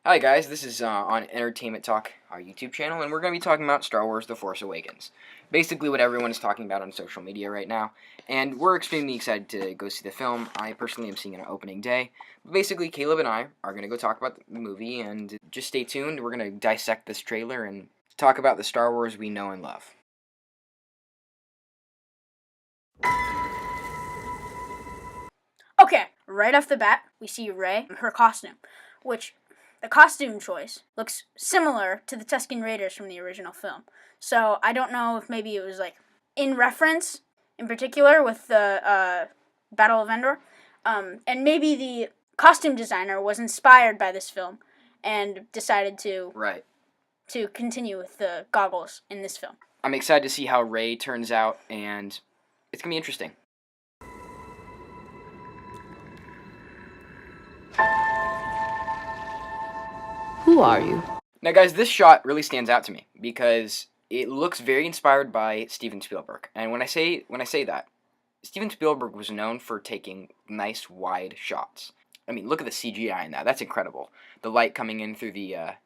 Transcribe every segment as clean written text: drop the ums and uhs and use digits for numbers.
Hi guys, this is on Entertainment Talk, our YouTube channel, and we're going to be talking about Star Wars The Force Awakens. Basically what everyone is talking about on social media right now, and we're extremely excited to go see the film. I personally am seeing it on opening day. But basically, Caleb and I are going to go talk about the movie, and just stay tuned. We're going to dissect this trailer and talk about the Star Wars we know and love. Okay, right off the bat, we see Rey, her costume, which the costume choice looks similar to the Tusken Raiders from the original film. So I don't know if maybe it was like in reference, in particular with the Battle of Endor, and maybe the costume designer was inspired by this film and decided to continue with the goggles in this film. I'm excited to see how Rey turns out, and it's going to be interesting. Who are you? Now guys, this shot really stands out to me because it looks very inspired by Steven Spielberg. And when I say that, Steven Spielberg was known for taking nice wide shots. I mean, look at the CGI in that. That's incredible. The light coming in through the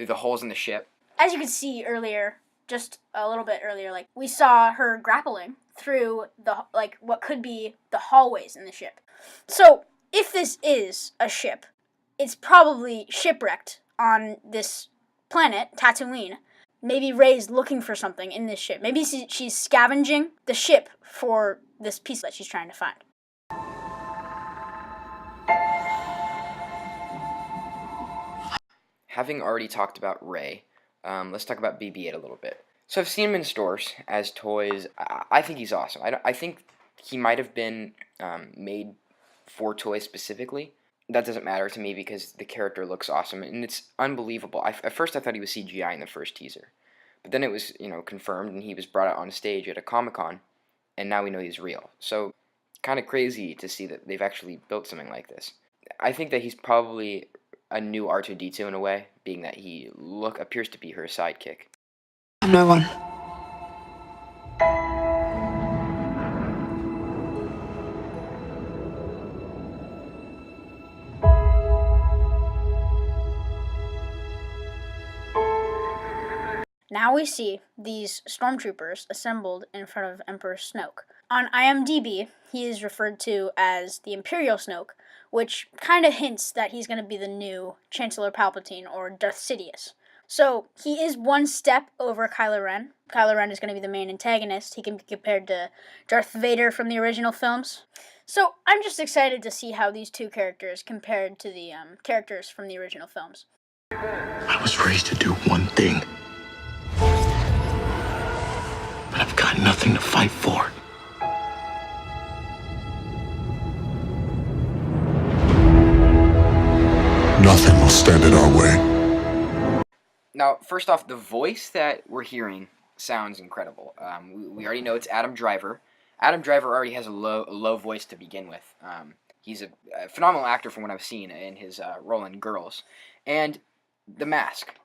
holes in the ship. As you can see earlier, just a little bit earlier, like we saw her grappling through the what could be the hallways in the ship. So, if this is a ship, it's probably shipwrecked on this planet, Tatooine. Maybe Rey's looking for something in this ship. Maybe she's scavenging the ship for this piece that she's trying to find. Having already talked about Rey, let's talk about BB-8 a little bit. So I've seen him in stores as toys. I think he's awesome. I think he might have been made for toys specifically. That doesn't matter to me because the character looks awesome and it's unbelievable. At first I thought he was CGI in the first teaser, but then it was confirmed and he was brought out on stage at a Comic-Con, and now we know he's real. So kind of crazy to see that they've actually built something like this. I think that he's probably a new R2-D2 in a way, being that he appears to be her sidekick. I'm no one. Now we see these stormtroopers assembled in front of Emperor Snoke. On IMDb, he is referred to as the Imperial Snoke, which kind of hints that he's going to be the new Chancellor Palpatine or Darth Sidious. So he is one step over Kylo Ren. Kylo Ren is going to be the main antagonist. He can be compared to Darth Vader from the original films. So I'm just excited to see how these two characters compared to the characters from the original films. I was raised to do one thing. But I've got nothing to fight for. Nothing will stand in our way. Now, first off, the voice that we're hearing sounds incredible. We already know it's Adam Driver. Adam Driver already has a low voice to begin with. He's a phenomenal actor from what I've seen in his role in Girls. And the mask.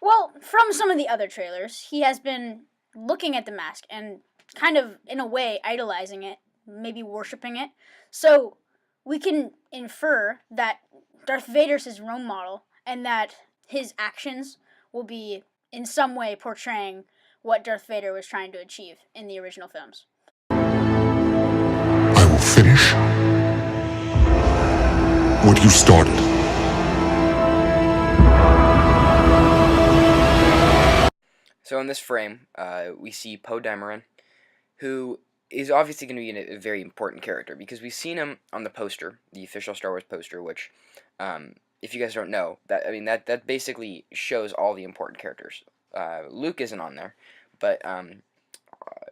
Well, from some of the other trailers, he has been looking at the mask and kind of, in a way, idolizing it, maybe worshipping it. So we can infer that Darth Vader's his role model and that his actions will be in some way portraying what Darth Vader was trying to achieve in the original films. I will finish what you started. So in this frame, we see Poe Dameron, who is obviously going to be a very important character because we've seen him on the poster, the official Star Wars poster, which, if you guys don't know, that basically shows all the important characters. Luke isn't on there, but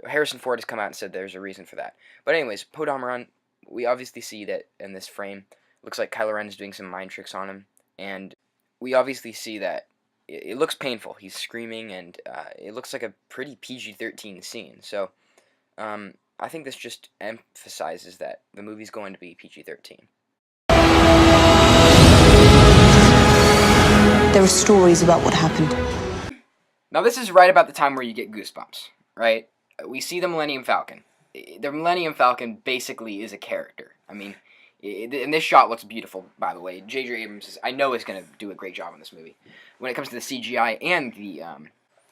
Harrison Ford has come out and said there's a reason for that. But anyways, Poe Dameron, we obviously see that in this frame, looks like Kylo Ren is doing some mind tricks on him, and we obviously see that it looks painful. He's screaming, and it looks like a pretty PG-13 scene. So I think this just emphasizes that the movie's going to be PG-13. There are stories about what happened. Now this is right about the time where you get goosebumps, right? We see the Millennium Falcon. The Millennium Falcon basically is a character. I mean, And this shot looks beautiful, by the way. J.J. Abrams, I know, is going to do a great job on this movie when it comes to the CGI and the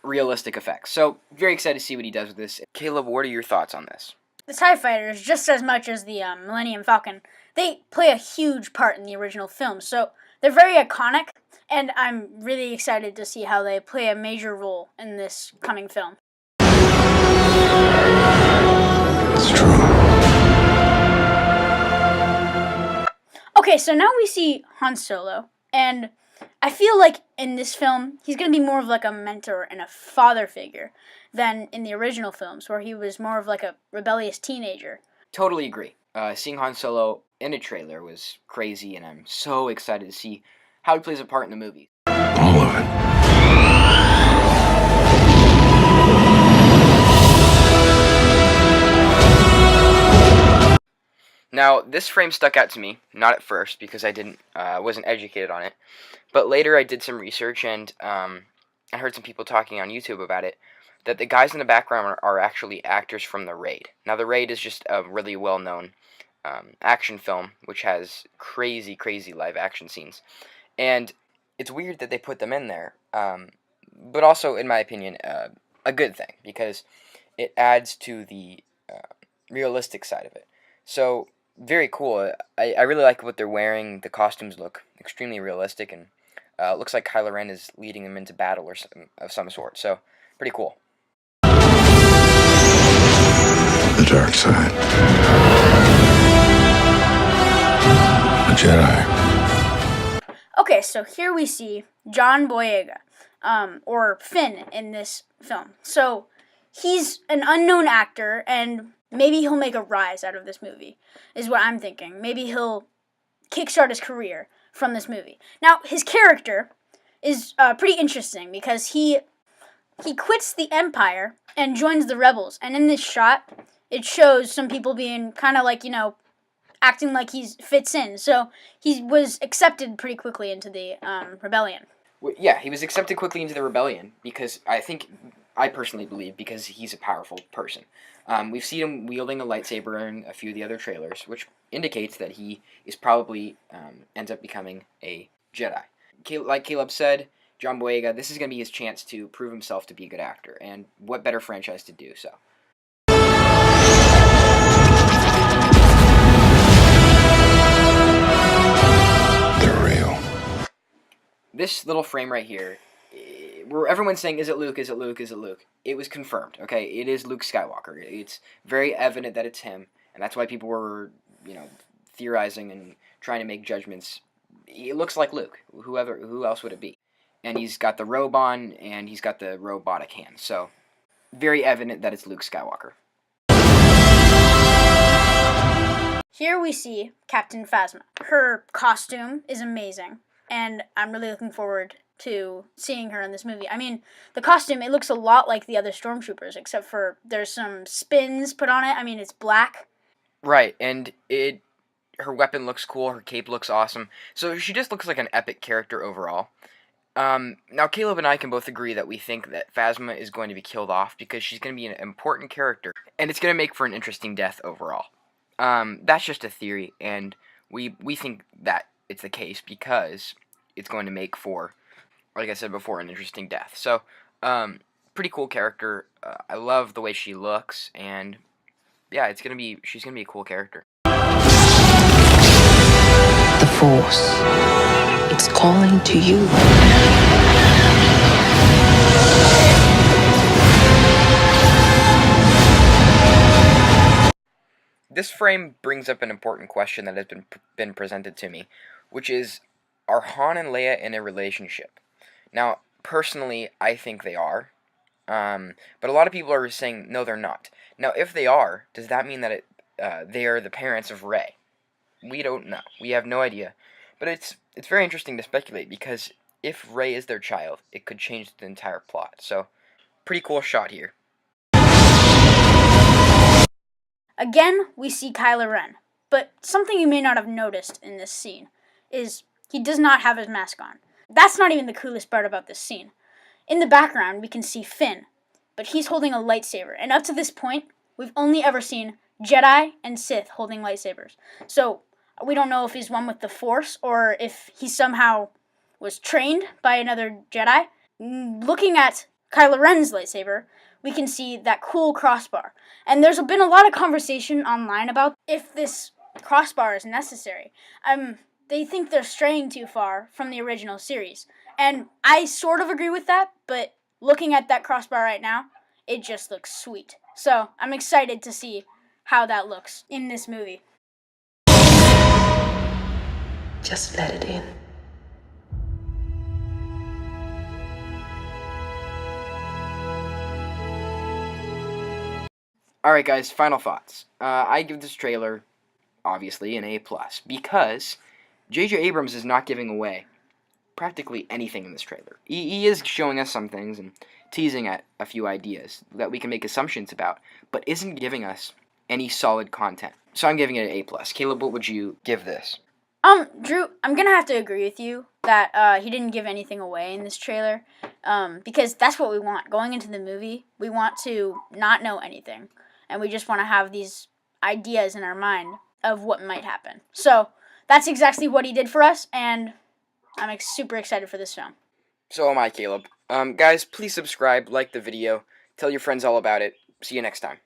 realistic effects. So, very excited to see what he does with this. Caleb, what are your thoughts on this? The TIE Fighters, just as much as the Millennium Falcon, they play a huge part in the original film, so they're very iconic, and I'm really excited to see how they play a major role in this coming film. It's true. Okay, so now we see Han Solo, and I feel like in this film, he's going to be more of like a mentor and a father figure than in the original films, where he was more of like a rebellious teenager. Totally agree. Seeing Han Solo in a trailer was crazy, and I'm so excited to see how he plays a part in the movie. All of it. Now, this frame stuck out to me, not at first, because I wasn't educated on it, but later I did some research, and I heard some people talking on YouTube about it, that the guys in the background are actually actors from The Raid. Now, The Raid is just a really well-known action film, which has crazy, crazy live-action scenes, and it's weird that they put them in there, but also, in my opinion, a good thing, because it adds to the realistic side of it. So, very cool. I really like what they're wearing. The costumes look extremely realistic, and it looks like Kylo Ren is leading them into battle of some sort. So, pretty cool. The dark side. A Jedi. Okay, so here we see John Boyega, or Finn, in this film. So he's an unknown actor, and maybe he'll make a rise out of this movie, is what I'm thinking. Maybe he'll kickstart his career from this movie. Now, his character is pretty interesting because he quits the Empire and joins the Rebels. And in this shot, it shows some people being kind of like, acting like he fits in. So he was accepted pretty quickly into the rebellion. Well, yeah, he was accepted quickly into the rebellion because I personally believe, because he's a powerful person. We've seen him wielding a lightsaber in a few of the other trailers, which indicates that he is probably ends up becoming a Jedi. Like Caleb said, John Boyega, this is going to be his chance to prove himself to be a good actor, and what better franchise to do so. They're real. This little frame right here, where everyone's saying, is it Luke, is it Luke, is it Luke? It was confirmed, okay? It is Luke Skywalker. It's very evident that it's him, and that's why people were, theorizing and trying to make judgments. It looks like Luke. Who else would it be? And he's got the robe on, and he's got the robotic hand. So, very evident that it's Luke Skywalker. Here we see Captain Phasma. Her costume is amazing, and I'm really looking forward to seeing her in this movie. I mean, the costume, it looks a lot like the other Stormtroopers, except for there's some spins put on it. I mean, it's black. Right, and her weapon looks cool, her cape looks awesome. So she just looks like an epic character overall. Now, Caleb and I can both agree that we think that Phasma is going to be killed off because she's going to be an important character, and it's going to make for an interesting death overall. That's just a theory, and we think that it's the case because it's going to make for, like I said before, an interesting death. So, pretty cool character. I love the way she looks, and yeah, she's gonna be a cool character. The Force. It's calling to you. This frame brings up an important question that has been presented to me, which is, are Han and Leia in a relationship? Now, personally, I think they are, but a lot of people are saying no, they're not. Now, if they are, does that mean that they are the parents of Rey? We don't know. We have no idea. But it's very interesting to speculate, because if Rey is their child, it could change the entire plot. So, pretty cool shot here. Again, we see Kylo Ren, but something you may not have noticed in this scene is he does not have his mask on. That's not even the coolest part about this scene. In the background, we can see Finn, but he's holding a lightsaber, and up to this point, we've only ever seen Jedi and Sith holding lightsabers. So, We don't know if he's one with the Force or if he somehow was trained by another Jedi. Looking at Kylo Ren's lightsaber, we can see that cool crossbar. And there's been a lot of conversation online about if this crossbar is necessary. They think they're straying too far from the original series. And I sort of agree with that, but looking at that crossbar right now, it just looks sweet. So I'm excited to see how that looks in this movie. Just let it in. Alright guys, final thoughts. I give this trailer, obviously, an A+, because J.J. Abrams is not giving away practically anything in this trailer. He is showing us some things and teasing at a few ideas that we can make assumptions about, but isn't giving us any solid content. So I'm giving it an A+. Caleb, what would you give this? Drew, I'm gonna have to agree with you that he didn't give anything away in this trailer, because that's what we want. Going into the movie, we want to not know anything, and we just want to have these ideas in our mind of what might happen. So that's exactly what he did for us, and I'm super excited for this film. So am I, Caleb. Guys, please subscribe, like the video, tell your friends all about it. See you next time.